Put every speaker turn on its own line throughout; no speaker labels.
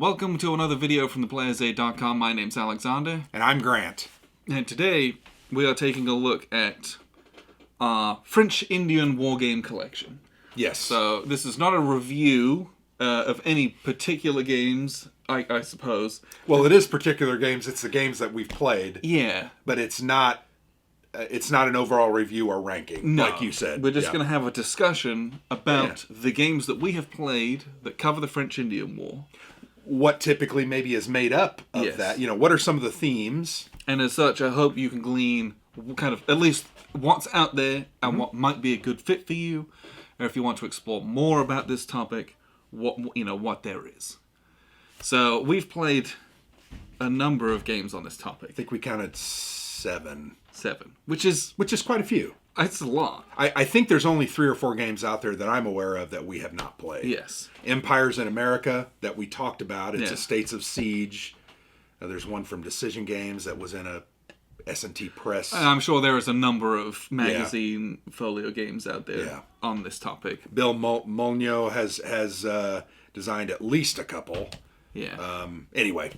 welcome to another video from theplayersaid.com. My name's Alexander.
And I'm Grant.
And today we are taking a look at our French Indian Wargame collection.
Yes.
So this is not a review of any particular games, I suppose.
Well, it is particular games. It's the games that we've played.
Yeah.
But it's not an overall review or ranking,
No,
like you said.
We're just going to have a discussion about the games that we have played that cover the French Indian War.
What typically maybe is made up of that. You know, what are some of the themes?
And as such, I hope you can glean kind of at least what's out there and what might be a good fit for you. Or if you want to explore more about this topic, what there is. So we've played a number of games on this topic.
I think we counted seven.
Which is
quite a few.
It's a lot.
I think there's only 3 or 4 games out there that I'm aware of that we have not played.
Yes.
Empires in America that we talked about. It's a States of Siege. There's one from Decision Games that was in a S&T Press.
And I'm sure there is a number of magazine folio games out there on this topic.
Bill Molyneux has designed at least a couple.
Yeah.
Anyway.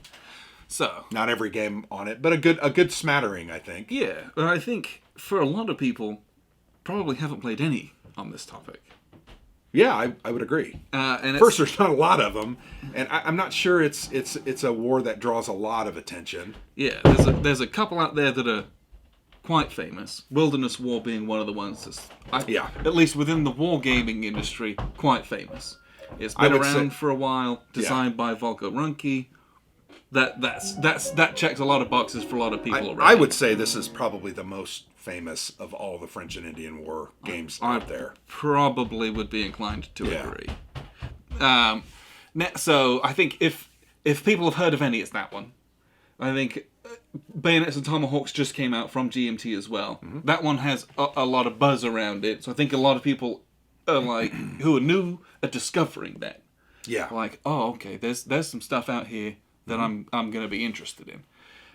So
not every game on it, but a good smattering, I think.
Yeah, but I think for a lot of people, probably haven't played any on this topic.
Yeah, I would agree.
And
first, there's not a lot of them, and I'm not sure it's a war that draws a lot of attention.
Yeah, there's a couple out there that are quite famous. Wilderness War being one of the ones that's at least within the wargaming industry, quite famous. It's been around for a while. Designed by Volko Ruhnke. That checks a lot of boxes for a lot of people already.
I would say this is probably the most famous of all the French and Indian War games out there.
Probably would be inclined to agree. So I think if people have heard of any, it's that one. I think Bayonets and Tomahawks just came out from GMT as well. Mm-hmm. That one has a lot of buzz around it, so I think a lot of people are who are new at discovering that.
Yeah.
Like, oh, okay, there's some stuff out here that I'm going to be interested in.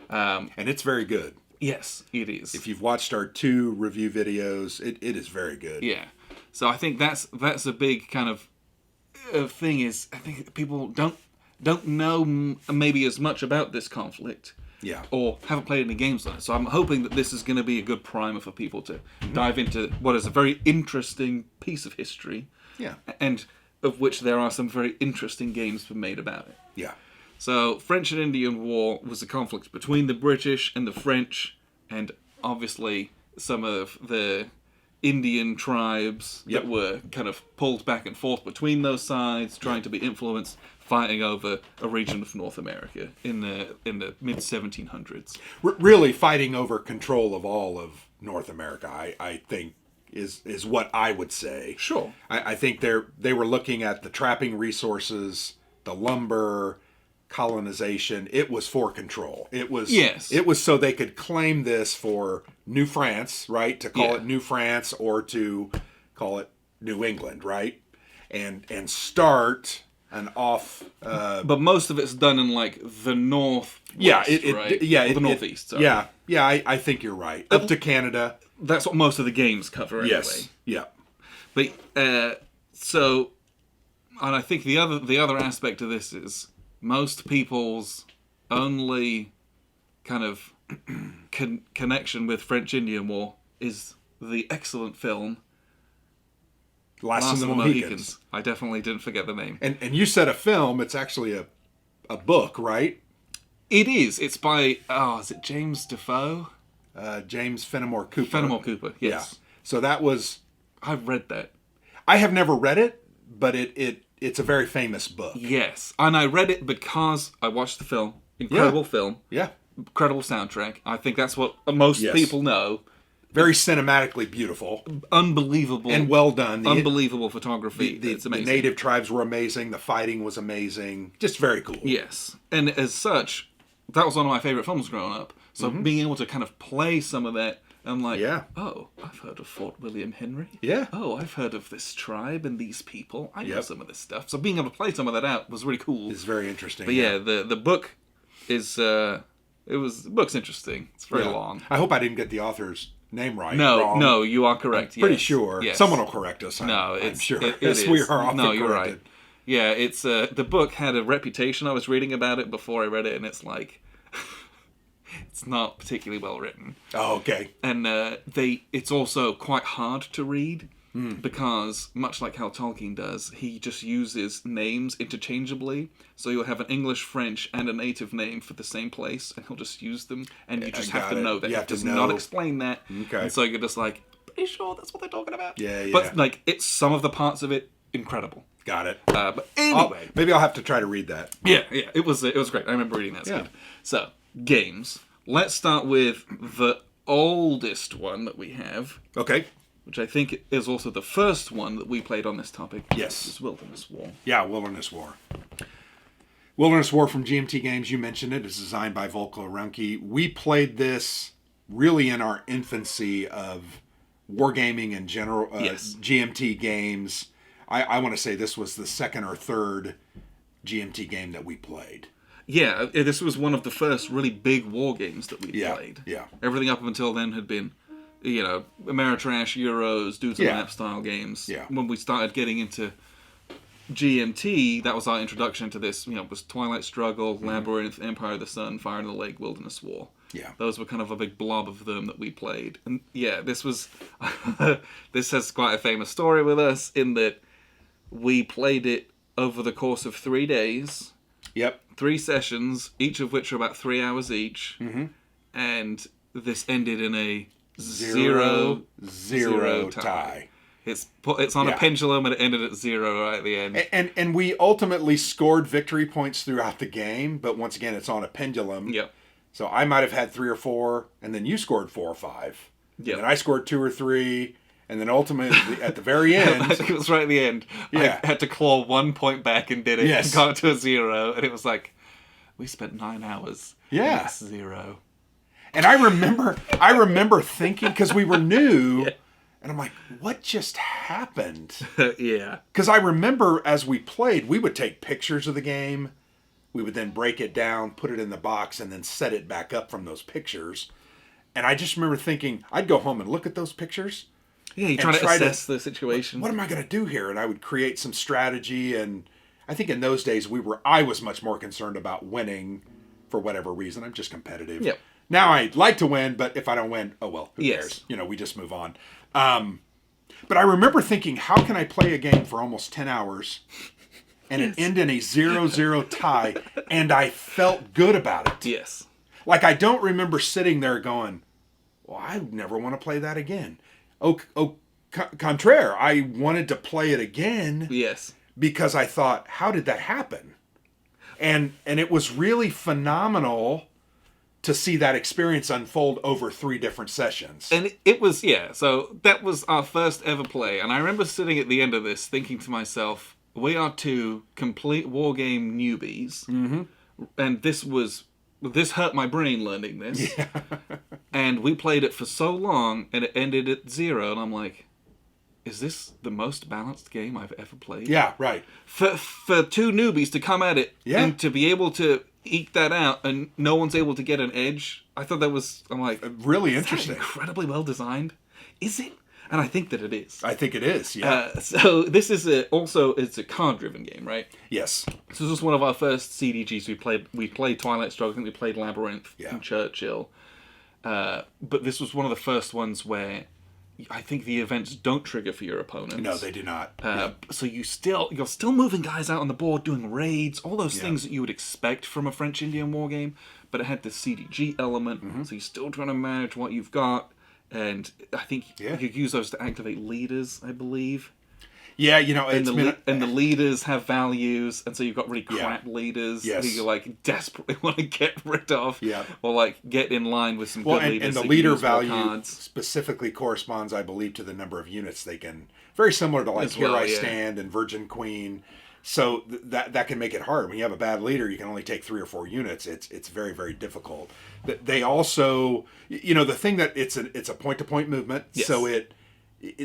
And it's very good.
Yes, it is.
If you've watched our 2 review videos, it is very good.
Yeah. So I think that's a big kind of thing is I think people don't know maybe as much about this conflict.
Yeah.
Or haven't played any games on it. So I'm hoping that this is going to be a good primer for people to dive into what is a very interesting piece of history.
Yeah.
And of which there are some very interesting games made about it.
Yeah.
So, French and Indian War was a conflict between the British and the French, and obviously some of the Indian tribes that were kind of pulled back and forth between those sides, trying to be influenced, fighting over a region of North America in the mid-1700s.
Really fighting over control of all of North America, I think, is what I would say.
Sure.
I think they were looking at the trapping resources, the lumber, colonization. It was for control. It was so they could claim this for New France, right? To call it New France or to call it New England, right? And start an off.
But most of it's done in the north.
The
northeast. Sorry.
I think you're right. Up to Canada.
That's what most of the games cover, anyway.
Yes. Yeah.
But so, and I think the other aspect of this is most people's only kind of connection with French Indian War is the excellent film
Last of the Mohicans.
I definitely didn't forget the name.
And you said a film. It's actually a book, right?
It is. It's by is it James Defoe?
James Fenimore Cooper.
Fenimore Cooper. Yes.
Yeah. So that was.
I've read that.
I have never read it, but it's a very famous book.
Yes, and I read it because I watched the film. Incredible film.
Yeah.
Incredible soundtrack. I think that's what most people know.
Very cinematically beautiful.
Unbelievable.
And well done.
Unbelievable photography. It's amazing.
The native tribes were amazing. The fighting was amazing. Just very cool.
Yes. And as such, that was one of my favorite films growing up. So being able to kind of play some of that, I'm like, oh, I've heard of Fort William Henry.
Yeah.
Oh, I've heard of this tribe and these people. I know some of this stuff. So being able to play some of that out was really cool.
It's very interesting.
But the book is, the book's interesting. It's very long.
I hope I didn't get the author's name right.
No, you are correct.
I'm pretty sure.
Yes.
Someone will correct us. I'm sure.
It is.
We are often
No, you're
corrected.
Yeah, it's the book had a reputation. I was reading about it before I read it, and it's like it's not particularly well written.
Oh, okay.
And it's also quite hard to read because, much like how Tolkien does, he just uses names interchangeably. So you'll have an English, French, and a native name for the same place, and he'll just use them, and you just have to know that. He does not explain that.
Okay.
And so you're just like, pretty sure that's what they're talking about.
Yeah.
But like, it's some of the parts of it incredible.
Got it.
But anyway,
maybe I'll have to try to read that.
Yeah, it was great. I remember reading that. It's good. So games. Let's start with the oldest one that we have.
Okay.
Which I think is also the first one that we played on this topic.
Yes.
Is Wilderness War.
Yeah, Wilderness War. Wilderness War from GMT Games, you mentioned it. It's designed by Volko Ruhnke. We played this really in our infancy of wargaming and general GMT games. I want to say this was the second or third GMT game that we played.
Yeah, this was one of the first really big war games that we played.
Yeah.
Everything up until then had been, Ameritrash, Euros, Dudes and Map style games.
Yeah.
When we started getting into GMT, that was our introduction to this. Was Twilight Struggle, Labyrinth, Empire of the Sun, Fire in the Lake, Wilderness War.
Yeah.
Those were kind of a big blob of them that we played. And this was... this has quite a famous story with us in that we played it over the course of 3 days.
Yep.
3 sessions, each of which are about 3 hours each. Mm-hmm. And this ended in a 0-0 tie. It's on a pendulum and it ended at 0 right at the end.
And we ultimately scored victory points throughout the game, but once again, it's on a pendulum.
Yep.
So I might have had 3 or 4, and then you scored 4 or 5.
Yep.
And then I scored 2 or 3, and then ultimately at the very end...
I think it was right at the end.
Yeah.
I had to claw 1 point back and did it.
Yes.
And got it to a 0, and it was like, we spent 9 hours.
Yeah.
And it's 0.
And I remember thinking, because we were new... Yeah. And I'm like, what just happened?
Yeah.
Because I remember as we played, we would take pictures of the game. We would then break it down, put it in the box, and then set it back up from those pictures. And I just remember thinking, I'd go home and look at those pictures.
Yeah, you're trying to assess the situation.
What am I going to do here? And I would create some strategy. And I think in those days, I was much more concerned about winning for whatever reason. I'm just competitive.
Yep.
Now I'd like to win, but if I don't win, oh well, who cares? We just move on. But I remember thinking, how can I play a game for almost 10 hours and it end in a 0-0 tie, and I felt good about it?
Yes.
Like, I don't remember sitting there going, well, I never want to play that again. Contraire, I wanted to play it again.
Yes.
Because I thought, how did that happen? And it was really phenomenal to see that experience unfold over 3 different sessions.
And it was, so that was our first ever play. And I remember sitting at the end of this thinking to myself, we are 2 complete wargame newbies. Mm-hmm. And this hurt my brain learning this. Yeah. And we played it for so long and it ended at 0. And I'm like, is this the most balanced game I've ever played?
Yeah, right.
For 2 newbies to come at it and to be able to eke that out and no one's able to get an edge. I thought that was, I'm like,
really interesting.
Incredibly well designed. Is it? And I think that it is.
I think it is, yeah.
So this is it's a card-driven game, right?
Yes.
So this was one of our first CDGs we played. We played Twilight Struggle, I think we played Labyrinth and Churchill. But this was one of the first ones where I think the events don't trigger for your opponents.
No, they do not.
So you're still moving guys out on the board, doing raids, all those things that you would expect from a French Indian war game, but it had the CDG element, so you're still trying to manage what you've got, and I think you could use those to activate leaders, I believe.
Yeah,
and the leaders have values, and so you've got really crap leaders who you like desperately want to get rid of, or like get in line with some good leaders.
And the leader value specifically corresponds, I believe, to the number of units they can. Very similar to like Here I Stand and Virgin Queen. So that can make it hard. When you have a bad leader, you can only take 3 or 4 units. It's very, very difficult. They also, the thing that it's a point-to-point movement, so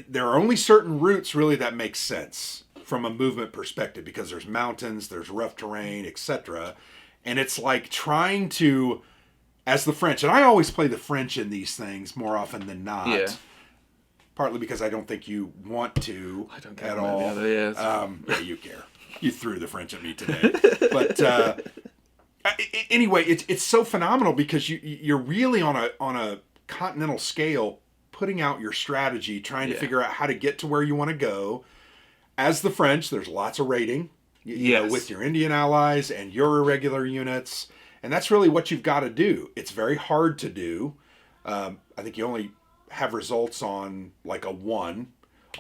there are only certain routes really that make sense from a movement perspective because there's mountains, there's rough terrain, etc. And it's like trying to, as the French, and I always play the French in these things more often than not. Yeah. Partly because I don't think you want to
I don't care
at all.
Yeah,
you care. You threw the French at me today. But anyway, it's so phenomenal because you're really on a continental scale putting out your strategy, trying to figure out how to get to where you want to go. As the French, there's lots of raiding, you know, with your Indian allies and your irregular units. And that's really what you've got to do. It's very hard to do. I think you only have results on like a 1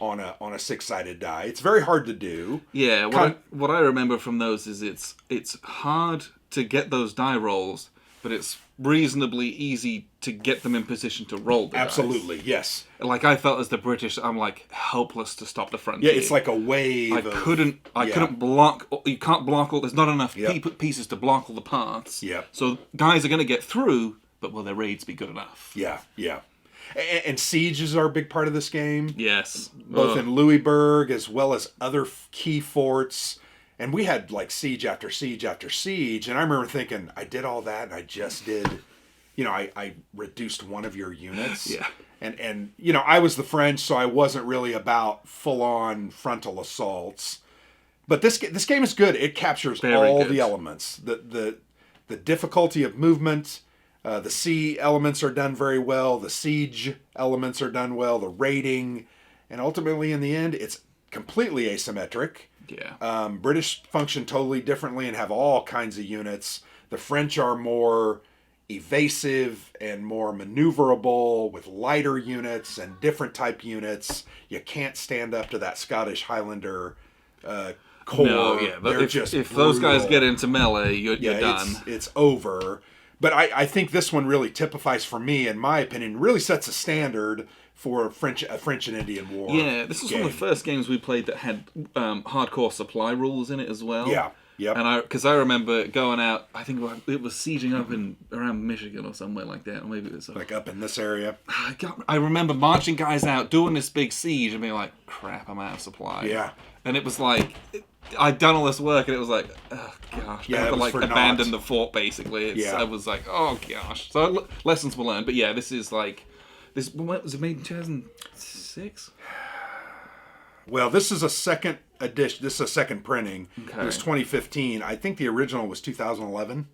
on a 6-sided die. It's very hard to do.
Yeah, what I remember from those is it's hard to get those die rolls, but it's reasonably easy to get them in position to roll the
Absolutely,
dice.
yes.
Like I felt as the British, I'm like helpless to stop the French.
Yeah, it's like a wave.
I couldn't block. You can't block all. There's not enough pieces to block all the paths.
Yeah.
So guys are going to get through, but will their raids be good enough?
Yeah, yeah. And sieges are a big part of this game.
Yes.
Both in Louisburg as well as other key forts. And we had like siege after siege after siege. And I remember thinking, I did all that and I just did, you know, I reduced one of your units.
Yeah.
And you know, I was the French, so I wasn't really about full-on frontal assaults. But this game is good. It captures all the elements. The difficulty of movement. The sea elements are done very well. The siege elements are done well. The raiding. And ultimately, in the end, it's completely asymmetric.
Yeah.
British function totally differently and have all kinds of units. The French are more evasive and more maneuverable with lighter units and different type units. You can't stand up to that Scottish Highlander corps.
No, yeah.
They're just
if those guys get into melee, you're done.
It's over. But I think this one really typifies, for me, in my opinion, really sets a standard for a French and Indian War.
Yeah, this was one of the first games we played that had hardcore supply rules in it as well.
Yeah, yeah.
And because I remember going out, I think it was sieging up around Michigan or somewhere like that, or maybe it was
like up in this area.
I remember marching guys out, doing this big siege, and being like, "Crap, I'm out of supply."
Yeah.
And it was like, I'd done all this work, and it was like, oh gosh, I had to like abandon the fort basically. I was like, oh gosh. So lessons were learned, but yeah, this is like, was it made in 2006?
Well, this is a second edition. This is a second printing.
Okay.
It was 2015. I think the original was 2011.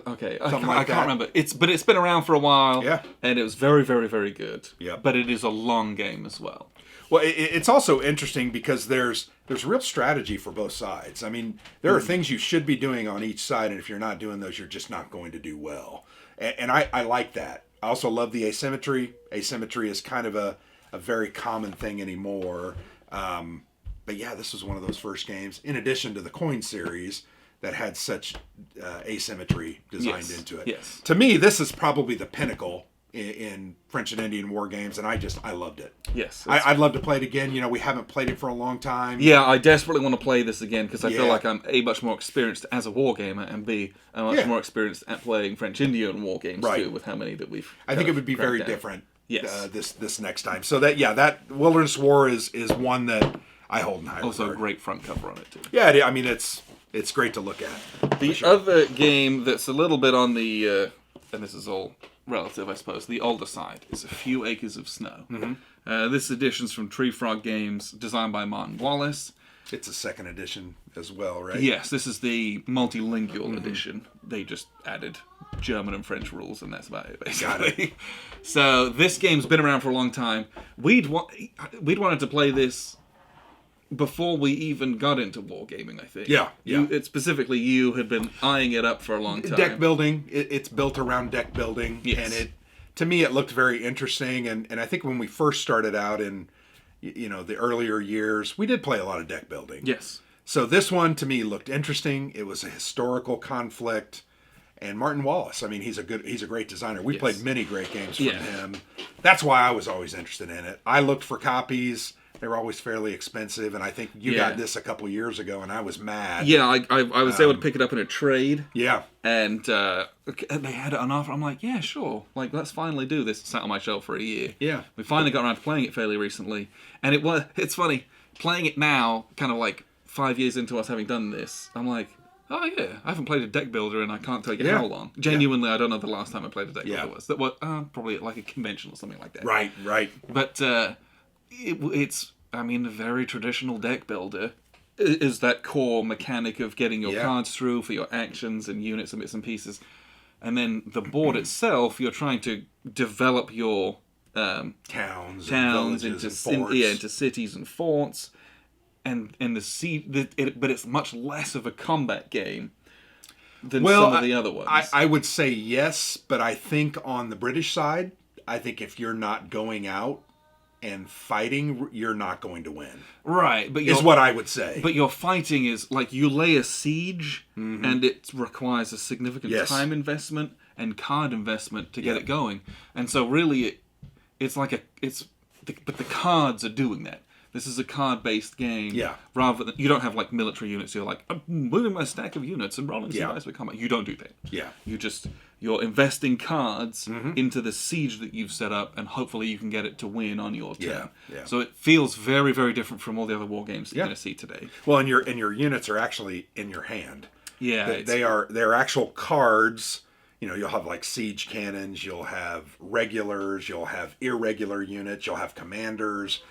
Okay, I can't remember. But it's been around for a while.
Yeah.
And it was very, very, very good.
Yeah.
But it is a long game as well.
Well, it's also interesting because there's real strategy for both sides. I mean, there are things you should be doing on each side, and if you're not doing those, you're just not going to do well. And I like that. I also love the asymmetry. Asymmetry is kind of a very common thing anymore. But yeah, this was one of those first games, in addition to the coin series, that had such asymmetry designed into it.
Yes.
To me, this is probably the pinnacle in French and Indian war games, and I loved it.
Yes.
I'd love to play it again. You know, we haven't played it for a long time.
Yeah, I desperately want to play this again because I feel like I'm A, much more experienced as a war gamer, and B, I'm much more experienced at playing French Indian war games too, with how many that we've.
I think it would be very different.
Yes.
This next time. So that Wilderness War is one that I hold in high regard.
Also a great front cover on it too.
Yeah, I mean it's great to look at.
The other game that's a little bit on the and this is all relative, I suppose, the older side is A Few Acres of Snow. Mm-hmm. This edition's from Tree Frog Games, designed by Martin Wallace.
It's a second edition as well, right?
Yes, this is the multilingual edition. They just added German and French rules, and that's about it, basically.
Got it.
So this game's been around for a long time. We'd wanted to play this before we even got into wargaming, I think.
Yeah.
Specifically, you had been eyeing it up for a long time.
Deck building, it's built around deck building.
Yes.
And to me, it looked very interesting. And I think when we first started out in, the earlier years, we did play a lot of deck building.
Yes.
So this one, to me, looked interesting. It was a historical conflict. And Martin Wallace, I mean, he's a great designer. We played many great games from him. That's why I was always interested in it. I looked for copies. They were always fairly expensive, and I think you got this a couple years ago, and I was mad.
Yeah, I was able to pick it up in a trade.
Yeah.
And they had it on offer. I'm like, yeah, sure. Like, let's finally do this. It sat on my shelf for a year.
Yeah.
We finally got around to playing it fairly recently. And it's funny, playing it now, kind of like 5 years into us having done this, I'm like, oh yeah, I haven't played a deck builder and I can't tell you how long. Genuinely, I don't know the last time I played a deck builder was. That was probably like a convention or something like that.
Right.
But it's, I mean, a very traditional deck builder, is that core mechanic of getting your cards through for your actions and units and bits and pieces. And then the board itself, you're trying to develop your
towns
into cities and forts, and but it's much less of a combat game than some of the other ones.
I would say yes, but I think on the British side, I think if you're not going out and fighting, you're not going to win.
Right, but
is what I would say.
But your fighting is like you lay a siege, and it requires a significant time investment and card investment to get it going. And so really, but the cards are doing that. This is a card-based game. Yeah. Rather than you don't have like military units. You're like, I'm moving my stack of units and rolling some dice with combat. You don't do that.
Yeah.
You're investing cards into the siege that you've set up, and hopefully you can get it to win on your turn. Yeah. So it feels very, very different from all the other war games you're going to see today.
Well, and your units are actually in your hand.
Yeah.
They're actual cards. You know, you'll have like siege cannons, you'll have regulars, you'll have irregular units, you'll have commanders,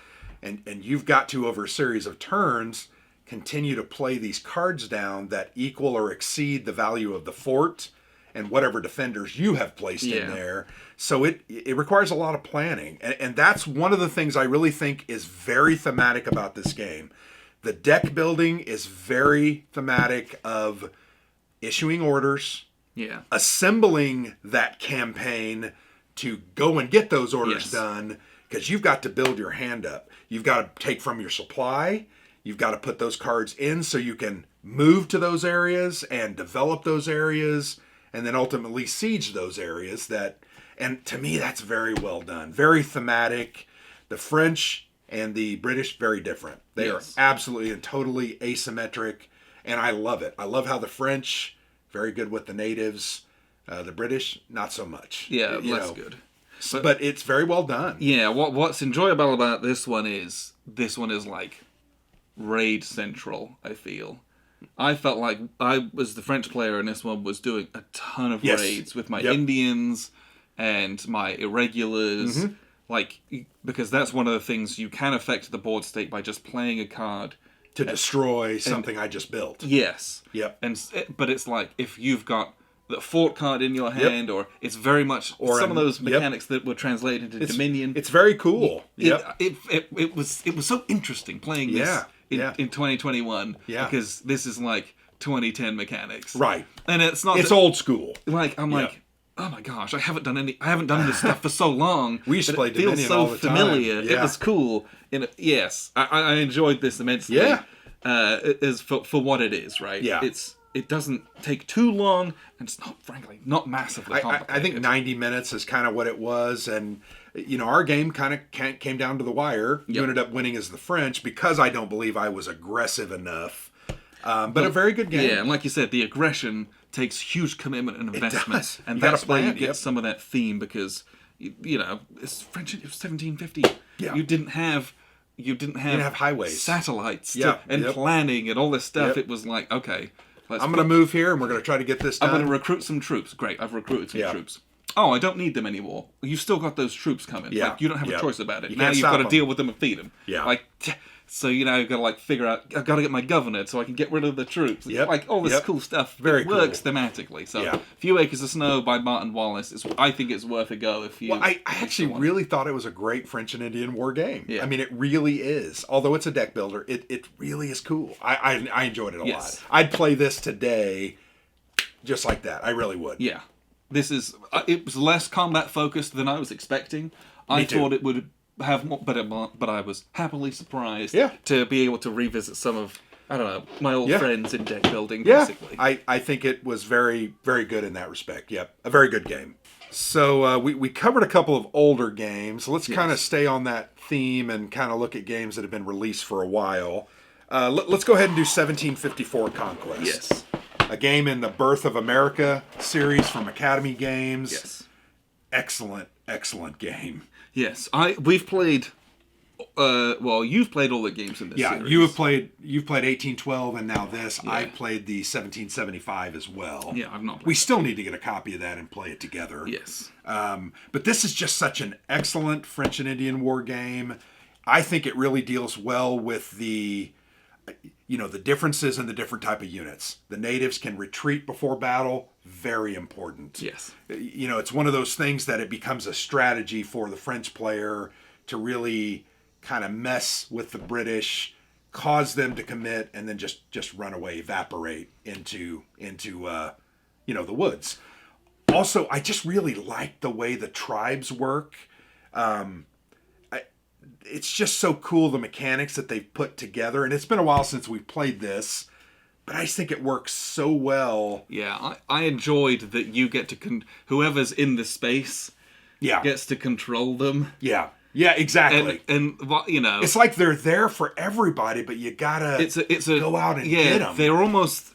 and you've got to, over a series of turns, continue to play these cards down that equal or exceed the value of the fort and whatever defenders you have placed in there. So it requires a lot of planning. And that's one of the things I really think is very thematic about this game. The deck building is very thematic of issuing orders, assembling that campaign to go and get those orders done, because you've got to build your hand up. You've got to take from your supply. You've got to put those cards in so you can move to those areas and develop those areas, and then ultimately siege those areas. And to me, that's very well done. Very thematic. The French and the British, very different. They are absolutely and totally asymmetric, and I love it. I love how the French, very good with the natives. The British, not so much.
Yeah, less good.
But it's very well done.
Yeah, what's enjoyable about this one is like raid central, I feel. I felt like I was the French player and this one was doing a ton of raids with my Indians and my irregulars. Like, because that's one of the things you can affect the board state by just playing a card
to destroy something I just built.
Yes.
Yep.
But it's like if you've got the fort card in your hand, or it's very much some of those mechanics that were translated into Dominion.
It's very cool.
It was so interesting playing this in 2021 because this is like 2010 mechanics,
right?
And it's old school. Like I'm like, oh my gosh, I haven't done this stuff for so long.
We used to play Dominion
so
all the
familiar.
time.
It was cool. I enjoyed this immensely.
Yeah,
is for what it is, right?
Yeah, it
doesn't take too long, and it's not massively complicated.
I think 90 minutes is kind of what it was, and our game kind of came down to the wire. You ended up winning as the French because I don't believe I was aggressive enough. But a very good game.
Yeah, and like you said, the aggression takes huge commitment and investment, and that's why you get some of that theme because it's French. It was 1750.
Yeah,
you didn't have
highways,
satellites, and planning and all this stuff. It was like, okay.
I'm going to move here, and we're going to try to get this done.
I'm going to recruit some troops. Great, I've recruited some troops. Oh, I don't need them anymore. You've still got those troops coming.
Yeah.
Like, you don't have a choice about it. Now you've got to deal with them and feed them.
Yeah.
So you've got to figure out, I've got to get my governor so I can get rid of the troops. All this cool stuff. It works thematically. So A Few Acres of Snow by Martin Wallace, I think it's worth a go if you...
Well, I actually really thought it was a great French and Indian War game. Yeah. I mean, it really is. Although it's a deck builder, it really is cool. I enjoyed it a lot. I'd play this today just like that. I really would.
Yeah. It was less combat focused than I was expecting. I thought it would have more, but I was happily surprised to be able to revisit some of, I don't know, my old friends in deck building, basically.
I think it was very, very good in that respect. Yep, a very good game. So we covered a couple of older games. Let's kind of stay on that theme and kind of look at games that have been released for a while. Let's go ahead and do 1754 Conquest.
Yes.
A game in the Birth of America series from Academy Games.
Yes.
Excellent, excellent game.
Yes. We've played... you've played all the games in this series.
You've played 1812 and now this. Yeah. I've played the 1775 as well.
Yeah, I've not played
We still need to get a copy of that and play it together.
Yes.
But this is just such an excellent French and Indian War game. I think it really deals well with the the differences in the different type of units. The natives can retreat before battle. Very important.
Yes.
It's one of those things that it becomes a strategy for the French player to really kind of mess with the British, cause them to commit, and then just run away, evaporate into the woods. Also, I just really like the way the tribes work. It's just so cool, the mechanics that they've put together. And it's been a while since we played this, but I just think it works so well.
Yeah, I enjoyed that you get to... whoever's in the space gets to control them.
Yeah. Yeah, exactly.
And
it's like they're there for everybody, but you gotta go out and get them.
They're almost,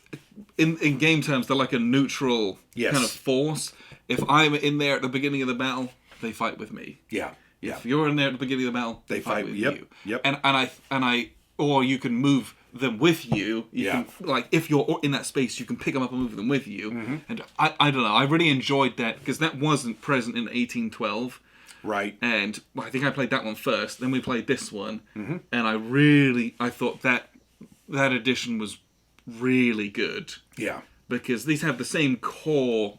in game terms, they're like a neutral kind of force. If I'm in there at the beginning of the battle, they fight with me.
Yeah. Yeah.
If you're in there at the beginning of the battle, they fight with you.
Yep.
And I or you can move them with you. Can, like, if you're in that space, you can pick them up and move them with you. Mm-hmm. And I don't know, I really enjoyed that, because that wasn't present in 1812.
Right.
And I think I played that one first, then we played this one.
Mm-hmm.
And I thought that edition was really good.
Yeah.
Because these have the same core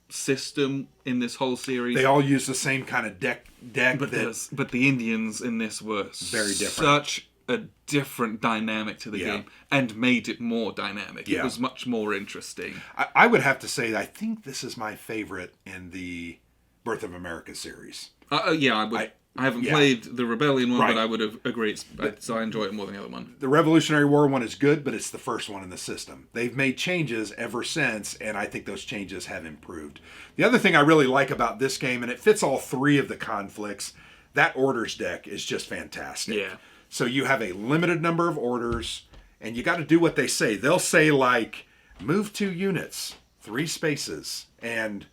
system in this whole series.
They all use the same kind of deck.
But the Indians in this were
very different.
Such a different dynamic to the game, and made it more dynamic.
Yeah.
It was much more interesting.
I would have to say that I think this is my favorite in the Birth of America series.
I would. I haven't played the Rebellion one,
right.
but I would have agreed. So I enjoy it more than the other one.
The Revolutionary War one is good, but it's the first one in the system. They've made changes ever since, and I think those changes have improved. The other thing I really like about this game, and it fits all three of the conflicts, that orders deck is just fantastic.
Yeah.
So you have a limited number of orders, and you got to do what they say. They'll say, like, move 2 units, 3 spaces, and...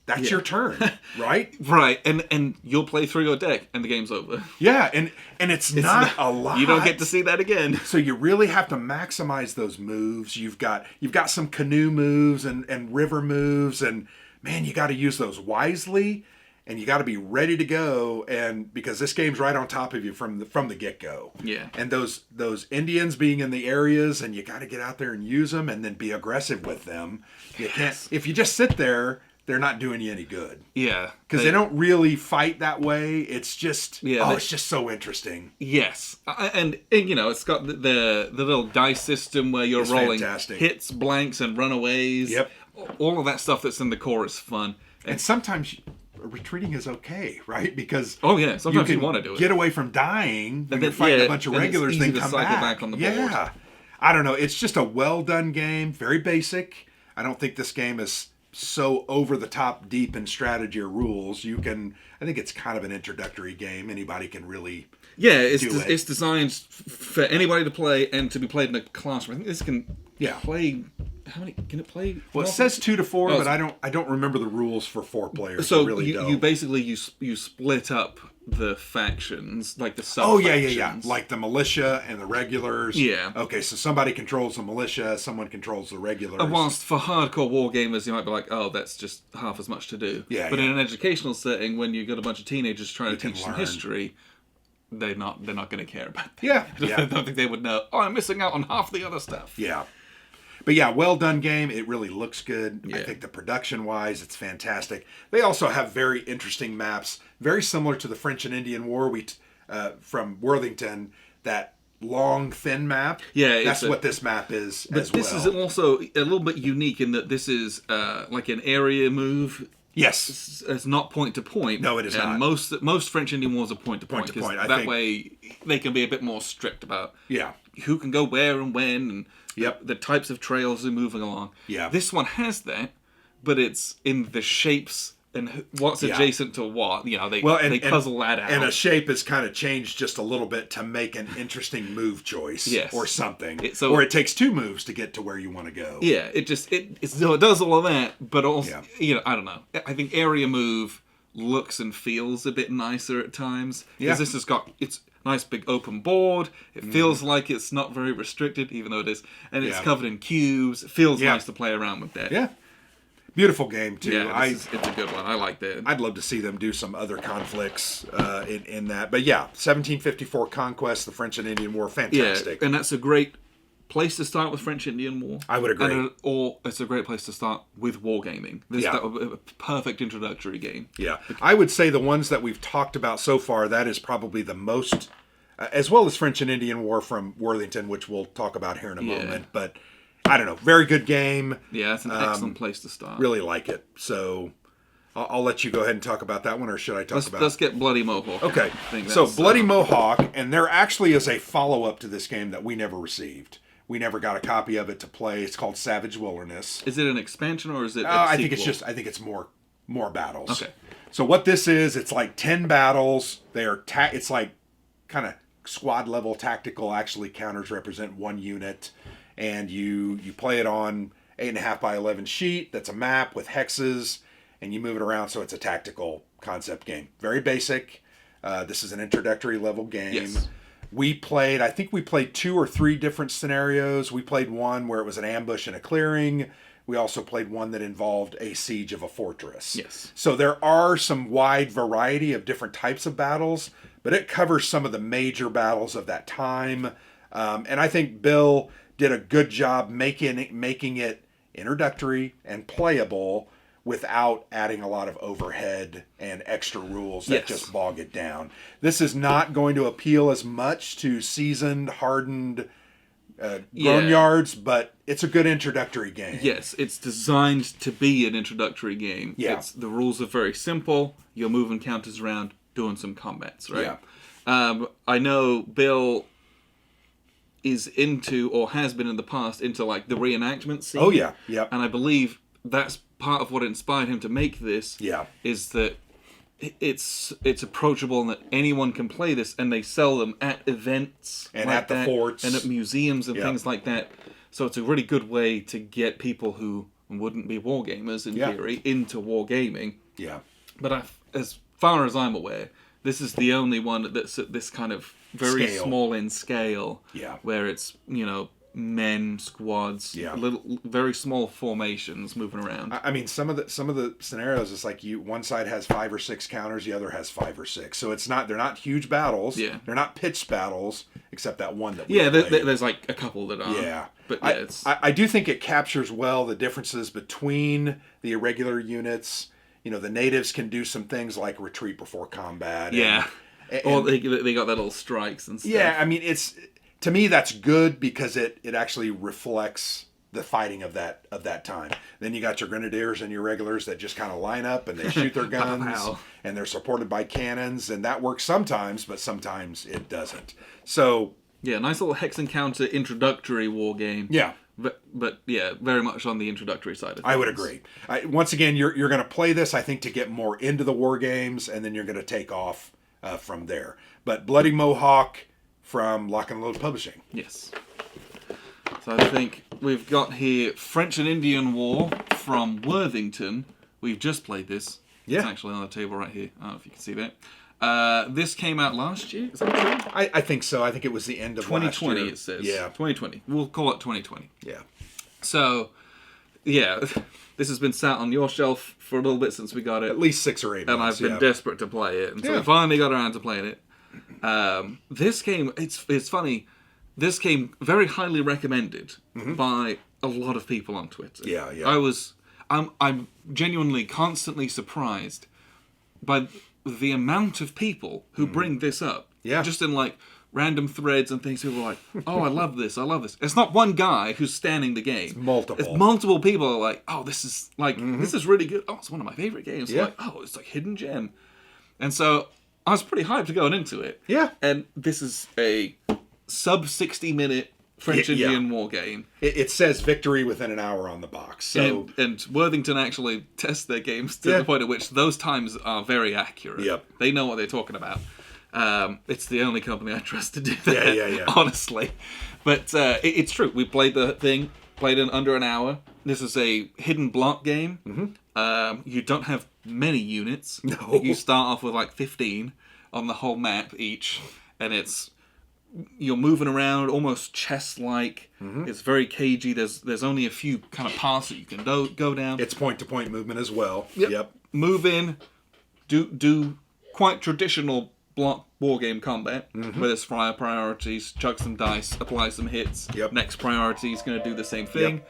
that's your turn, right?
Right, and you'll play through your deck, and the game's over.
Yeah, and it's not a lot.
You don't get to see that again.
So you really have to maximize those moves. You've got some canoe moves and river moves, and man, you got to use those wisely, and you got to be ready to go. And because this game's right on top of you from the get go.
Yeah.
And those Indians being in the areas, and you got to get out there and use them, and then be aggressive with them. You can't if you just sit there. They're not doing you any good.
Yeah.
Because they don't really fight that way. It's just, it's just so interesting.
Yes. And it's got the little dice system where you're rolling hits, blanks, and runaways.
Yep.
All of that stuff that's in the core is fun.
And sometimes retreating is okay, right? Because
sometimes you want to do it.
Get away from dying when you're fighting a bunch of regulars, then come back
on the board.
Yeah. I don't know. It's just a well-done game. Very basic. I don't think this game is... so over the top deep in strategy or rules. I think it's kind of an introductory game. Anybody can really
it's designed for anybody to play and to be played in a classroom. I think this can play. How many can it play?
Well, it says 2 to 4, but I don't remember the rules for 4 players.
So
really don't.
You basically you split up the factions, like the sub-factions.
Like the militia and the regulars.
Yeah.
Okay, so somebody controls the militia, someone controls the regulars.
Whilst for hardcore war gamers, you might be like, oh, that's just half as much to do.
Yeah.
But in an educational setting, when you've got a bunch of teenagers trying to teach some history, they're not going to care about that.
Yeah.
I don't think they would know, I'm missing out on half the other stuff.
Yeah. But yeah, well done game. It really looks good.
Yeah.
I think the production-wise, it's fantastic. They also have very interesting maps, very similar to the French and Indian War from Worthington, that long, thin map.
Yeah,
that's what this map is
but
as well.
This is also a little bit unique in that this is like an area move.
Yes.
It's not point to point.
No, it is not.
Most French Indian Wars are point to point. That way they can be a bit more strict about who can go where and when, and the types of trails they're moving along.
Yeah.
This one has that, but it's in the shapes and what's adjacent to what. They puzzle that out.
And a shape is kind of changed just a little bit to make an interesting move choice or something. Or it takes 2 moves to get to where you want to go.
Yeah, it does all of that, but also, I don't know. I think area move looks and feels a bit nicer at times. Because this has got... it's nice big open board. It feels like it's not very restricted, even though it is. And it's covered in cubes. It feels nice to play around with that.
Yeah. Beautiful game too.
Yeah, it's a good one. I liked it.
I'd love to see them do some other conflicts in that. But yeah, 1754 Conquest, the French and Indian War, fantastic.
Yeah, and that's a great place to start with French Indian War.
I would agree.
Or it's a great place to start with wargaming. That would be a perfect introductory game.
Yeah, I would say the ones that we've talked about so far, that is probably the most, as well as French and Indian War from Worthington, which we'll talk about here in a moment. But I don't know, very good game.
Yeah, it's an excellent place to start.
Really like it. So I'll let you go ahead and talk about that one, or should I talk about it?
Let's get Bloody Mohawk.
Okay, so Bloody Mohawk, and there actually is a follow-up to this game that we never received. We never got a copy of it to play. It's called Savage Wilderness.
Is it an expansion or is it?
I think it's more battles.
Okay.
So what this is, it's like 10 battles. They are it's like kind of squad level tactical. Actually, counters represent one unit, and you play it on 8.5 by 11 sheet. That's a map with hexes, and you move it around. So it's a tactical concept game. Very basic. This is an introductory level game.
Yes.
I think we played 2 or 3 different scenarios. We played one where it was an ambush in a clearing. We also played one that involved a siege of a fortress.
Yes.
So there are some wide variety of different types of battles, but it covers some of the major battles of that time. And I think Bill did a good job making it introductory and playable without adding a lot of overhead and extra rules that just bog it down. This is not going to appeal as much to seasoned, hardened grown-yards, but it's a good introductory game.
Yes, it's designed to be an introductory game.
Yeah.
The rules are very simple. You're moving counters around, doing some combats, right? Yeah. I know Bill is into, or has been in the past, into like the reenactment scene.
Oh, yeah. Yep.
And I believe that's part of what inspired him to make this.
Yeah.
Is that it's approachable and that anyone can play this, and they sell them at events
and
like
at the forts
and at museums and things like that. So it's a really good way to get people who wouldn't be wargamers in theory into wargaming. Yeah. But as far as I'm aware, this is the only one that's at this kind of very small in scale. Yeah. Where it's, men, squads, very small formations moving around.
I mean, some of the scenarios, it's like one side has 5 or 6 counters, the other has 5 or 6. So they're not huge battles. Yeah. They're not pitched battles, except that one that we played.
There's like a couple that are. Yeah. But
I do think it captures well the differences between the irregular units. The natives can do some things like retreat before combat.
Yeah. Or they got their little strikes and stuff.
Yeah, I mean, to me, that's good because it actually reflects the fighting of that time. Then you got your grenadiers and your regulars that just kind of line up and they shoot their guns and they're supported by cannons, and that works sometimes, but sometimes it doesn't. So
yeah, nice little hex encounter introductory war game. Yeah. But yeah, very much on the introductory side of things.
I would agree. Once again, you're going to play this, I think, to get more into the war games, and then you're going to take off from there. But Bloody Mohawk from Lock and Load Publishing.
Yes. So I think we've got here French and Indian War from Worthington. We've just played this. Yeah. It's actually on the table right here. I don't know if you can see that. This came out last year. Is that true?
I think so. I think it was the end of
2020,
last year.
it says.
Yeah.
2020. We'll call it 2020.
Yeah.
So, yeah, this has been sat on your shelf for a little bit since we got it.
At least 6 or 8 months.
And I've been desperate to play it. And so we finally got around to playing it. This game, it's funny, this came very highly recommended by a lot of people on Twitter.
Yeah, yeah.
I'm genuinely constantly surprised by the amount of people who bring this up. Yeah. Just in like random threads and things, people are like, oh, I love this. It's not one guy who's standing the game. It's multiple people are like, oh, this is this is really good. Oh, it's one of my favorite games. Yeah. Like, oh, it's like hidden gem. And so I was pretty hyped going into it. Yeah. And this is a sub 60-minute French Indian war game.
It says victory within an hour on the box. So
and Worthington actually tests their games to the point at which those times are very accurate. Yep. They know what they're talking about. It's the only company I trust to do that. Yeah. Honestly. But it's true. We played the thing, played in under an hour. This is a hidden block game. Mm-hmm. You don't have many units. No. You start off with like 15 on the whole map each, and it's you're moving around almost chess-like. It's very cagey. There's only a few kind of paths that you can go down.
It's point-to-point movement as well.
Yep. Move in, do quite traditional block war game combat, where there's fire priorities, chuck some dice, apply some hits. Next priority is going to do the same thing.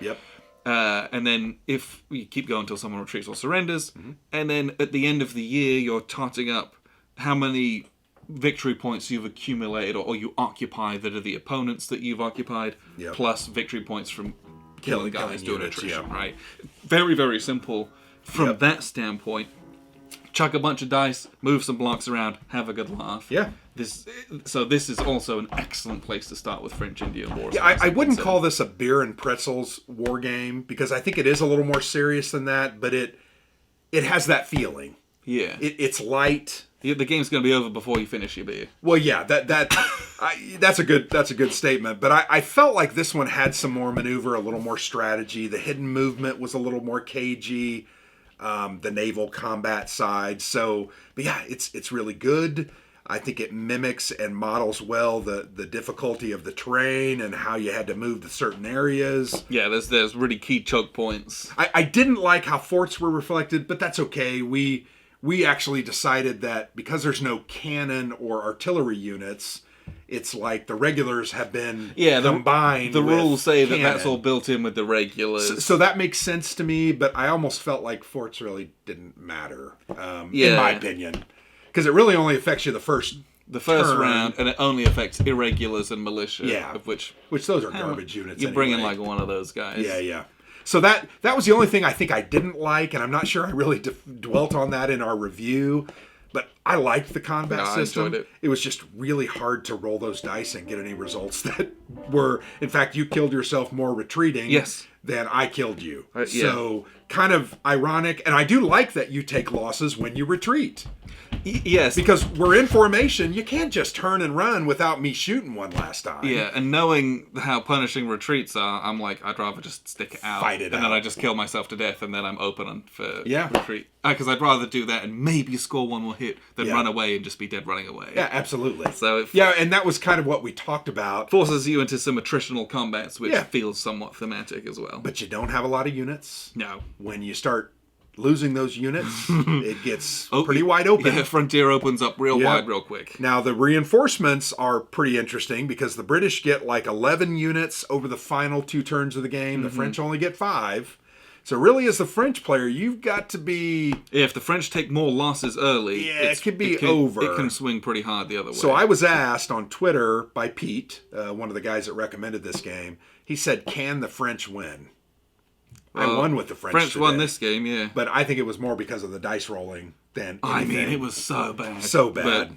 And then if you keep going until someone retreats or surrenders, and then at the end of the year, you're totting up how many victory points you've accumulated or you occupy that are the opponents that you've occupied, plus victory points from killing guys doing attrition, right? Very, very simple from that standpoint. Chuck a bunch of dice, move some blocks around, have a good laugh. This is also an excellent place to start with French Indian Wars.
I wouldn't call this a beer and pretzels war game, because I think it is a little more serious than that, but it has that feeling. It's light.
The game's going to be over before you finish your beer.
Well, yeah, that's a good statement. But I felt like this one had some more maneuver, a little more strategy. The hidden movement was a little more cagey. The naval combat side. So, but yeah, it's really good. I think it mimics and models well the difficulty of the terrain and how you had to move to certain areas.
Yeah, there's really key choke points.
I didn't like how forts were reflected, but that's okay. We actually decided that because there's no cannon or artillery units, it's like the regulars have been combined.
The rules say that that's all built in with the regulars.
So that makes sense to me, but I almost felt like forts really didn't matter, in my opinion. Because it really only affects you the first turn.
Round, and it only affects irregulars and militia.
Of which those are garbage units.
You're bringing like one of those guys.
Yeah. So that was the only thing I think I didn't like, and I'm not sure I really dwelt on that in our review. But I liked the combat system. I enjoyed it. It was just really hard to roll those dice and get any results that were... In fact, you killed yourself more retreating than I killed you. So kind of ironic. And I do like that you take losses when you retreat.
Yes.
Because we're in formation, you can't just turn and run without me shooting one last time.
Yeah, and knowing how punishing retreats are, I'm like, I'd rather just stick it out.
Fight it out.
And then I just kill myself to death, and then I'm open for retreat. Because I'd rather do that and maybe score one more hit than run away and just be dead running away.
Yeah, absolutely.
So
and that was kind of what we talked about.
Forces you into some attritional combats, which feels somewhat thematic as well.
But you don't have a lot of units.
No.
When you start losing those units, it gets pretty wide open.
Yeah, frontier opens up real wide real quick.
Now, the reinforcements are pretty interesting because the British get like 11 units over the final 2 turns of the game. The French only get 5. So really, as the French player, you've got to be...
If the French take more losses early,
it could be over.
It can swing pretty hard the other way.
So I was asked on Twitter by Pete, one of the guys that recommended this game, he said, can the French win? I won with the French today.
Won this game, yeah.
But I think it was more because of the dice rolling than anything.
I mean, it was so bad.
So bad.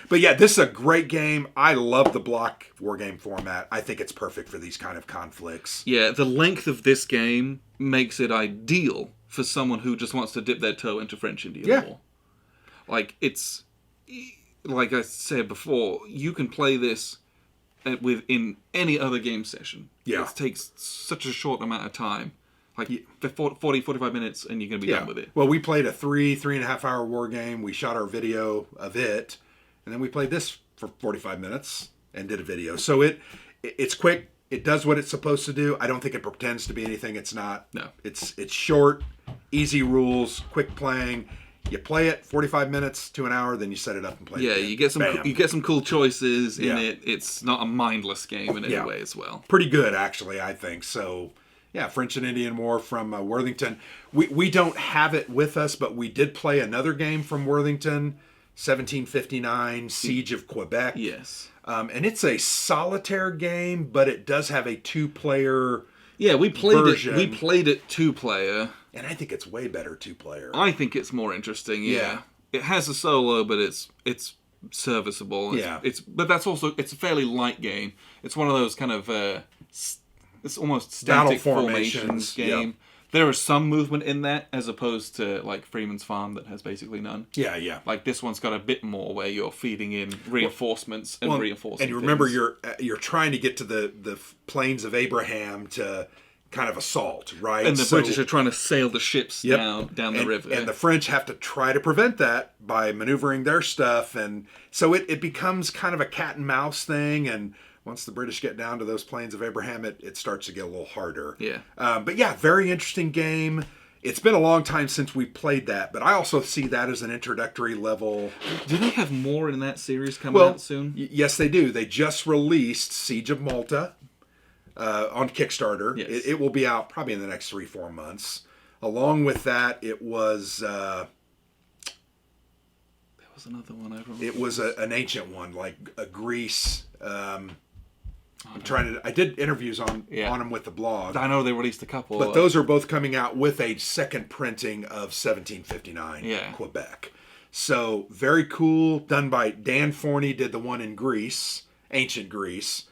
But yeah, this is a great game. I love the block war game format. I think it's perfect for these kind of conflicts.
Yeah, the length of this game makes it ideal for someone who just wants to dip their toe into French Indian War. Like, it's... Like I said before, you can play this within any other game session. Yeah. It takes such a short amount of time. Like 40, 45 minutes and you're going to be done with it.
Well, we played a 3.5 hour war game. We shot our video of it. And then we played this for 45 minutes and did a video. So it's quick. It does what it's supposed to do. I don't think it pretends to be anything it's not.
No.
It's short, easy rules, quick playing. You play it 45 minutes to an hour, then you set it up and play it.
Yeah, you get some cool choices in it. It's not a mindless game in any way as well.
Pretty good, actually, I think. So... Yeah, French and Indian War from Worthington. We don't have it with us, but we did play another game from Worthington, 1759, Siege of Quebec.
Yes.
And it's a solitaire game, but it does have a 2-player
we played
version.
We played it 2-player.
And I think it's way better 2-player.
I think it's more interesting, yeah. It has a solo, but it's serviceable. But that's also, it's a fairly light game. It's one of those kind of... It's almost static formations game. Yep. There is some movement in that, as opposed to like Freeman's Farm that has basically none.
Yeah.
Like this one's got a bit more where you're feeding in reinforcements reinforcing.
And you remember you're trying to get to the plains of Abraham to kind of assault, right?
And the British are trying to sail the ships down the river.
And the French have to try to prevent that by maneuvering their stuff. And so it becomes kind of a cat and mouse thing. And once the British get down to those plains of Abraham, it starts to get a little harder.
Yeah.
But yeah, very interesting game. It's been a long time since we played that, but I also see that as an introductory level.
Do they have more in that series coming out soon?
Yes, they do. They just released Siege of Malta on Kickstarter.
Yes.
It will be out probably in the next 3-4 months. Along with that, it was... there
was another one. I remember.
It was an ancient one, like a Greece... I did interviews on them with the blog.
I know they released a couple.
But those are both coming out with a second printing of 1759 Quebec. So, very cool. Done by Dan Forney, did the one in Greece, ancient Greece.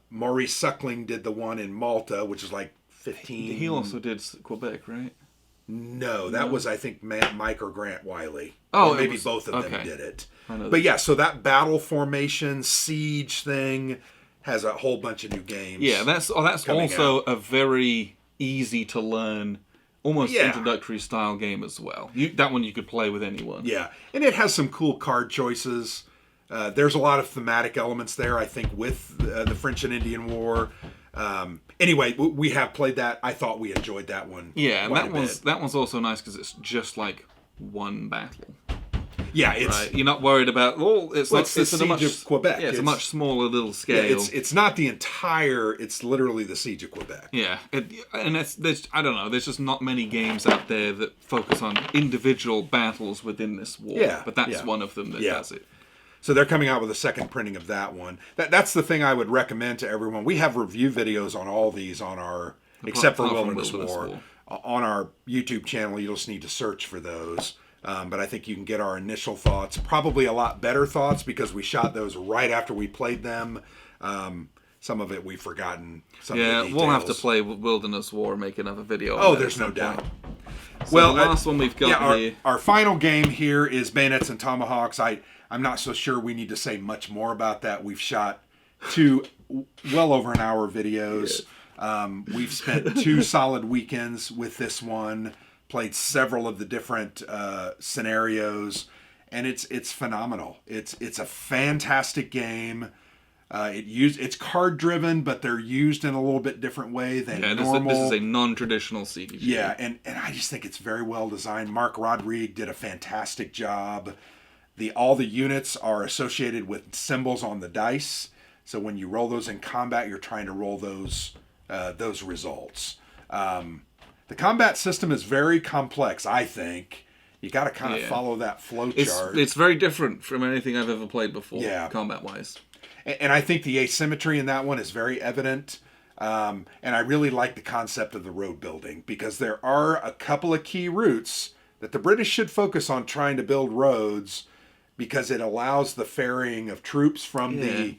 Maurice Suckling did the one in Malta, which is like 15...
He also did Quebec, right?
No, that was, I think, Mike or Grant Wiley.
Oh,
or maybe both of them did it. But yeah, so that battle formation, siege thing... has a whole bunch of new games.
Yeah, that's also a very easy to learn, almost introductory style game as well. That one you could play with anyone.
Yeah, and it has some cool card choices. There's a lot of thematic elements there, I think, with the French and Indian War. Anyway, we have played that. I thought we enjoyed that one.
Yeah, and that one's also nice because it's just like one battle.
Yeah, it's
right. You're not worried about.
It's the Siege of Quebec.
Yeah, it's a much smaller little scale.
Yeah, it's not the entire. It's literally the Siege of Quebec.
Yeah, and there's I don't know. There's just not many games out there that focus on individual battles within this war.
Yeah,
but that's one of them that does it.
So they're coming out with a second printing of that one. That's the thing I would recommend to everyone. We have review videos on all these on our, except for Wilderness War, on our YouTube channel. You'll just need to search for those. But I think you can get our initial thoughts, probably a lot better thoughts because we shot those right after we played them. Some of it we've forgotten.
We'll have to play Wilderness War, make another video.
Oh, there's no doubt.
So well, the last one we've got here.
Our final game here is Bayonets and Tomahawks. I'm not so sure we need to say much more about that. We've shot 2 well over an hour videos. Yeah. We've spent 2 solid weekends with this one. Played several of the different scenarios, and it's phenomenal. It's a fantastic game. It's card driven, but they're used in a little bit different way than normal.
This is a non-traditional CG.
Yeah, and I just think it's very well designed. Mark Rodrigue did a fantastic job. All the units are associated with symbols on the dice, so when you roll those in combat, you're trying to roll those results. The combat system is very complex, I think. You got to kind of follow that flow chart.
It's very different from anything I've ever played before, combat-wise.
And I think the asymmetry in that one is very evident. And I really like the concept of the road building because there are a couple of key routes that the British should focus on trying to build roads because it allows the ferrying of troops from the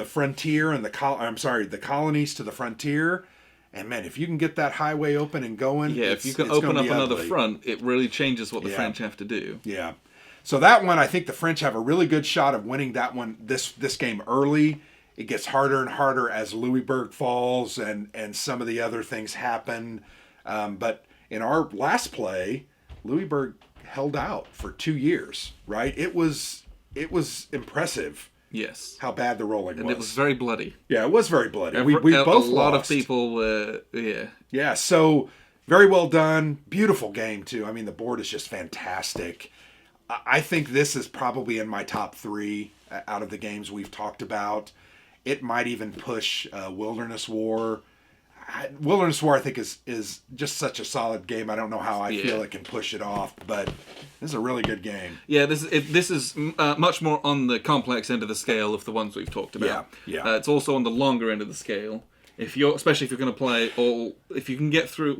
frontier and the colonies to the frontier. And man, if you can get that highway open and going,
if you can open up another front, it really changes what the French have to do.
Yeah. So that one, I think the French have a really good shot of winning that one. This game early. It gets harder and harder as Louisburg falls and some of the other things happen. But in our last play, Louisburg held out for 2 years. Right? It was impressive.
Yes.
How bad the rolling was.
And it was very bloody.
Yeah, it was very bloody. We both lost.
A lot of people were,
Yeah, so very well done. Beautiful game, too. I mean, the board is just fantastic. I think this is probably in my top 3 out of the games we've talked about. It might even push Wilderness War. Wilderness War, I think, is just such a solid game. I don't know how I feel it can push it off, but this is a really good game.
Yeah, this is much more on the complex end of the scale of the ones we've talked about.
Yeah.
It's also on the longer end of the scale. Especially if you're going to play if you can get through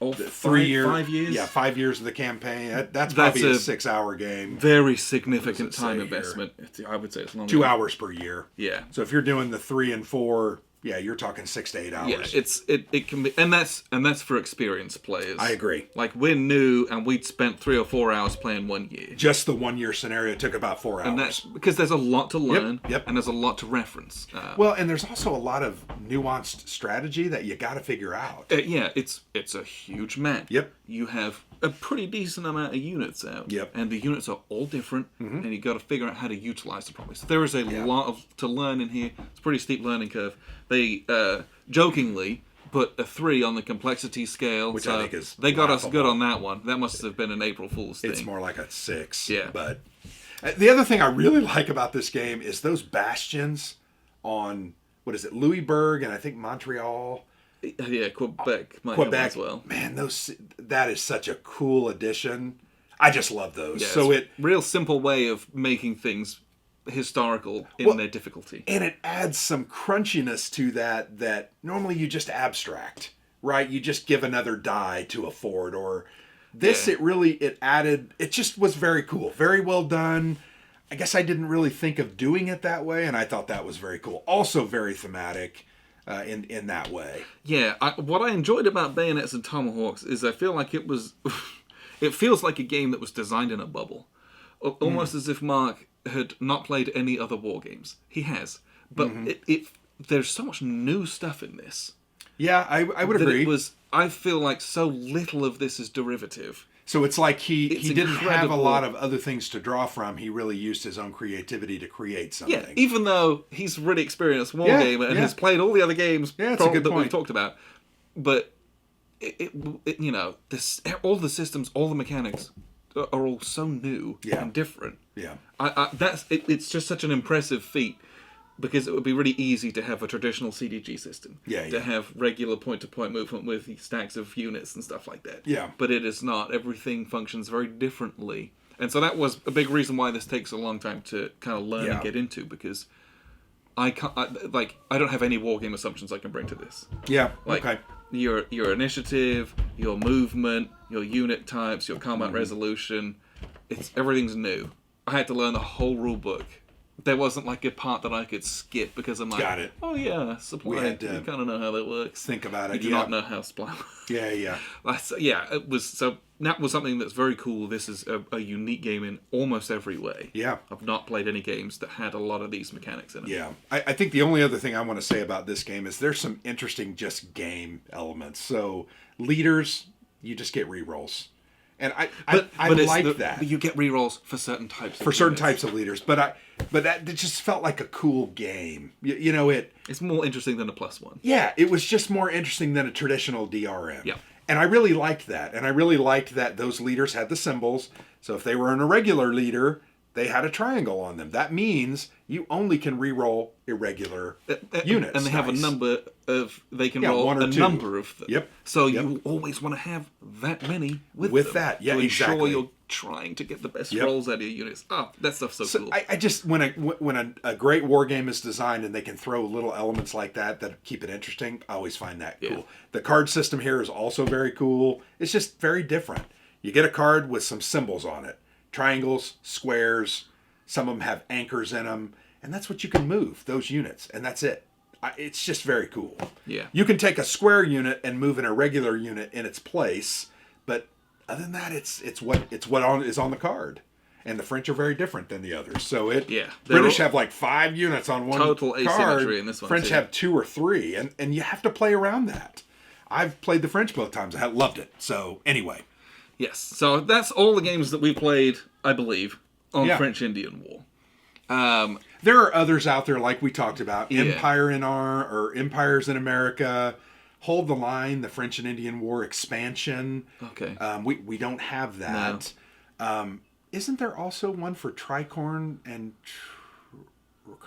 3 years,
5 years.
Yeah, 5 years of the campaign. That's probably a 6-hour game.
Very significant time investment. I would say it's longer.
2 hours per year.
Yeah.
So if you're doing the 3 and 4 Yeah, you're talking 6 to 8 hours.
Yeah, it can be, and that's for experienced players.
I agree.
Like, we're new, and we'd spent 3 or 4 hours playing 1 year.
Just the 1 year scenario took about 4 hours.
And that's because there's a lot to learn,
Yep.
and there's a lot to reference.
Well, and there's also a lot of nuanced strategy that you got to figure out.
Yeah, it's a huge map.
Yep.
You have a pretty decent amount of units out.
Yep.
And the units are all different, and you got to figure out how to utilize them properly. So there is a lot to learn in here. It's a pretty steep learning curve. They jokingly put a 3 on the complexity scale,
which
so
I think is
they got
laughable.
us good on that one. That must have been an April Fool's thing.
It's more like a 6.
Yeah.
But the other thing I really like about this game is those bastions on, what is it, Louisburg and I think Montreal.
Yeah, Quebec might have one as well.
Man, that is such a cool addition. I just love those.
Yeah,
so
it's a real simple way of making things historical in their difficulty.
And it adds some crunchiness to that normally you just abstract, right? You just give another die to a fort, or this it just was very cool. Very well done. I guess I didn't really think of doing it that way, and I thought that was very cool. Also very thematic in that way.
Yeah, what I enjoyed about Bayonets and Tomahawks is I feel like it was... it feels like a game that was designed in a bubble. Almost as if Mark had not played any other war games. He has. But there's so much new stuff in this.
Yeah, I would agree.
I feel like so little of this is derivative.
So it's like he didn't have a
incredible.
lot of other things to draw from. He really used his own creativity to create something.
Yeah, even though he's a really experienced war gamer and has played all the other games
it's a good
that
point.
we've talked about. But, all the systems, all the mechanics are all so new and different.
Yeah.
It's just such an impressive feat, because it would be really easy to have a traditional CDG system. To have regular point-to-point movement with stacks of units and stuff like that.
Yeah.
But it is not. Everything functions very differently. And so that was a big reason why this takes a long time to kind of learn and get into, because I don't have any wargame assumptions I can bring to this.
Yeah,
okay. Your initiative, your movement, your unit types, your combat resolution, everything's new. I had to learn the whole rule book. There wasn't like a part that I could skip because I'm like,
got it.
Oh yeah, supply. You kind of know how that works.
Think about it.
You do not know how supply works.
Yeah.
It was so. That was something that's very cool. This is a unique game in almost every way.
Yeah.
I've not played any games that had a lot of these mechanics in it.
Yeah. I think the only other thing I want to say about this game is there's some interesting just game elements. So leaders, you just get rerolls. And I like that.
You get rerolls for certain types of
certain types of leaders. But that it just felt like a cool game. It's
more interesting than a +1.
Yeah, it was just more interesting than a traditional DRM.
Yeah.
And I really liked that. And I really liked that those leaders had the symbols. So if they were an irregular leader, they had a triangle on them. That means you only can re-roll irregular units.
And they have a number of... They can roll
one or two.
Number of them.
Yep.
So you always want to have that many with them.
That, yeah,
to
exactly.
ensure you're trying to get the best rolls out of your units. Oh, that stuff's so cool.
I just... When a great war game is designed and they can throw little elements like that keep it interesting, I always find that cool. The card system here is also very cool. It's just very different. You get a card with some symbols on it. Triangles, squares, some of them have anchors in them, and that's what you can move, those units, and that's it. It's just very cool.
Yeah.
You can take a square unit and move an irregular unit in its place, but other than that, it's what is on the card. And the French are very different than the others. So British have like 5 units on one
total
card.
Asymmetry in this one.
French have 2 or 3, and you have to play around that. I've played the French both times. I loved it. So anyway.
Yes, so that's all the games that we played, I believe, on French-Indian War.
There are others out there, like we talked about, Empires in America, Hold the Line, the French and Indian War expansion.
Okay.
We don't have that. No. Isn't there also one for Tricorn and...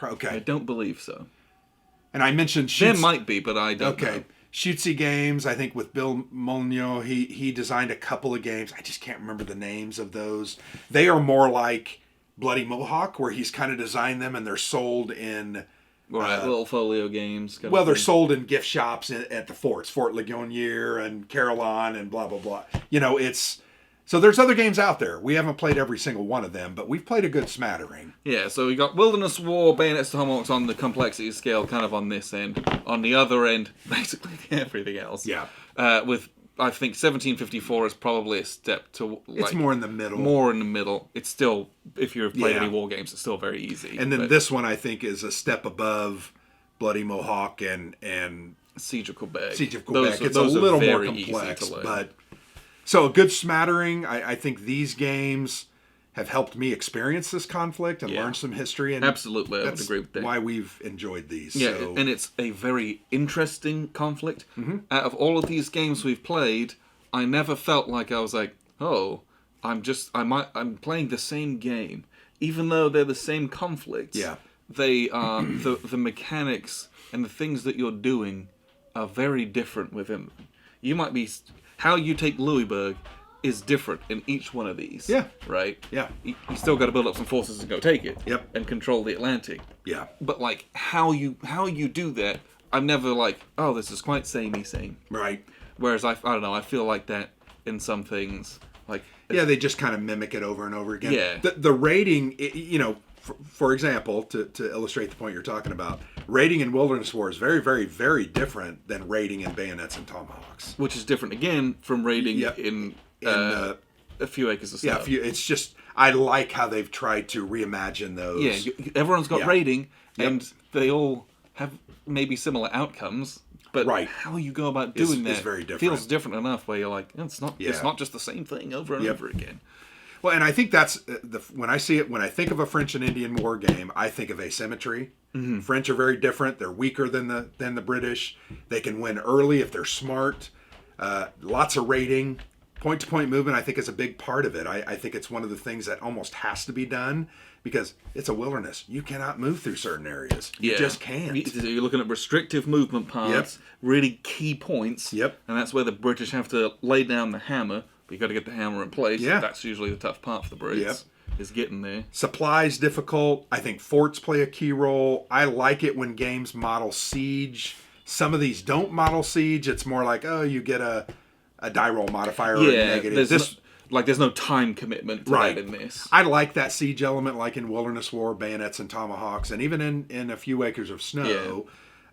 Okay.
I don't believe so.
And I mentioned...
There might be, but I don't know.
Shootsy Games, I think with Bill Molyneux, he designed a couple of games. I just can't remember the names of those. They are more like Bloody Mohawk, where he's kind of designed them and they're sold in...
Right, little folio games.
They're sold in gift shops at the forts, Fort Ligonier and Carillon and blah, blah, blah. So there's other games out there. We haven't played every single one of them, but we've played a good smattering.
Yeah, so we got Wilderness War, Bayonets and Tomahawks on the complexity scale, kind of on this end. On the other end, basically everything else.
Yeah.
With, I think, 1754 is probably a step to...
it's more in the middle.
More in the middle. It's still, if you've played any war games, it's still very easy.
And then this one, I think, is a step above Bloody Mohawk and
Siege of Quebec.
Siege of Quebec. It's a little more complex, but... So a good smattering. I think these games have helped me experience this conflict and learn some history. And
absolutely, I would agree with that.
Why we've enjoyed these.
Yeah, and it's a very interesting conflict. Out of all of these games we've played, I never felt like I was like, oh, I'm playing the same game, even though they're the same conflict.
Yeah,
they are the mechanics and the things that you're doing are very different within them. You might be. How you take Louisburg is different in each one of these.
Yeah.
Right?
Yeah.
You still got to build up some forces and go take it.
Yep.
And control the Atlantic.
Yeah.
But, like, how you do that, I'm never like, oh, this is quite samey.
Right.
Whereas, I don't know, I feel like that in some things. Like,
yeah, they just kind of mimic it over and over again.
Yeah.
The raiding, you know, for example, to illustrate the point you're talking about, raiding in Wilderness War is very, very, very different than raiding in Bayonets and Tomahawks.
Which is different, again, from raiding in A Few Acres of Snow.
Yeah, it's just, I like how they've tried to reimagine those.
Yeah, everyone's got raiding, and they all have maybe similar outcomes, but how you go about doing that
is very different.
Feels different enough where you're like, it's not just the same thing over and over again.
Well, and I think that's when I think of a French and Indian war game, I think of asymmetry. Mm-hmm. French are very different. They're weaker than the British. They can win early if they're smart. Lots of raiding. Point-to-point movement, I think, is a big part of it. I think it's one of the things that almost has to be done because it's a wilderness. You cannot move through certain areas. You just can't.
You're looking at restrictive movement paths, really key points.
Yep.
And that's where the British have to lay down the hammer. But you got to get the hammer in place.
Yeah.
That's usually the tough part for the Brits. Is getting there.
Supplies difficult. I think forts play a key role. I like it when games model siege. Some of these don't model siege. It's more like, oh, you get a die roll modifier or a negative.
There's no time commitment to that in this.
I like that siege element, like in Wilderness War, Bayonets and Tomahawks, and even in A Few Acres of Snow.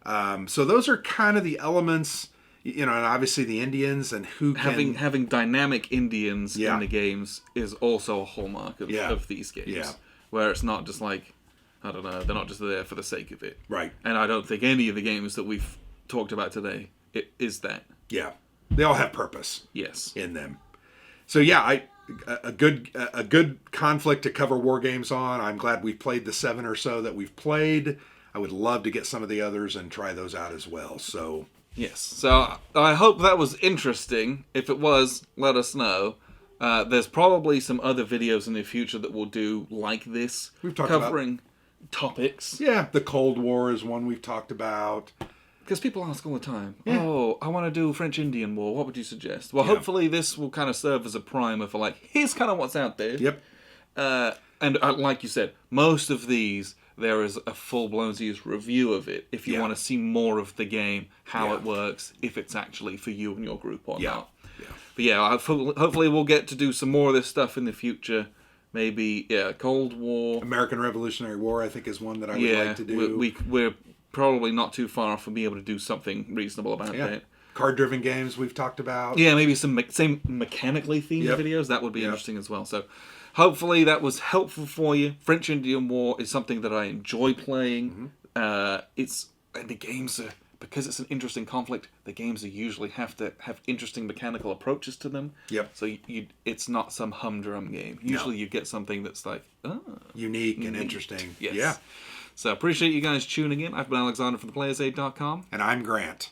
Yeah. So those are kind of the elements, you know, and obviously the Indians and who can...
Having dynamic Indians in the games is also a hallmark of these games.
Yeah.
Where it's not just like, I don't know, they're not just there for the sake of it.
Right.
And I don't think any of the games that we've talked about today is that.
Yeah. They all have purpose.
Yes.
In them. So yeah, a good conflict to cover war games on. I'm glad we've played the 7 or so that we've played. I would love to get some of the others and try those out as well. So
yes. So I hope that was interesting. If it was, let us know. There's probably some other videos in the future that we'll do like this.
We've talked
covering topics.
Yeah, the Cold War is one we've talked about.
Because people ask all the time, oh, I want to do French-Indian War. What would you suggest? Well, hopefully this will kind of serve as a primer for, like, here's kind of what's out there.
Yep.
And like you said, most of these, there is a full-blown review of it. If you want to see more of the game, how it works, if it's actually for you and your group or not. Yeah. But yeah, hopefully we'll get to do some more of this stuff in the future. Maybe, Cold War.
American Revolutionary War, I think, is one that I would like to do.
We're probably not too far off from being able to do something reasonable about that.
Card-driven games we've talked about.
Yeah, maybe some same mechanically themed videos. That would be interesting as well. So hopefully that was helpful for you. French-Indian War is something that I enjoy playing. Mm-hmm. The games are, because it's an interesting conflict, the games usually have to have interesting mechanical approaches to them.
Yep.
So it's not some humdrum game. Usually you get something that's like,
unique and interesting.
Yes.
Yeah.
So appreciate you guys tuning in. I've been Alexander from theplayersaid.com.
And I'm Grant.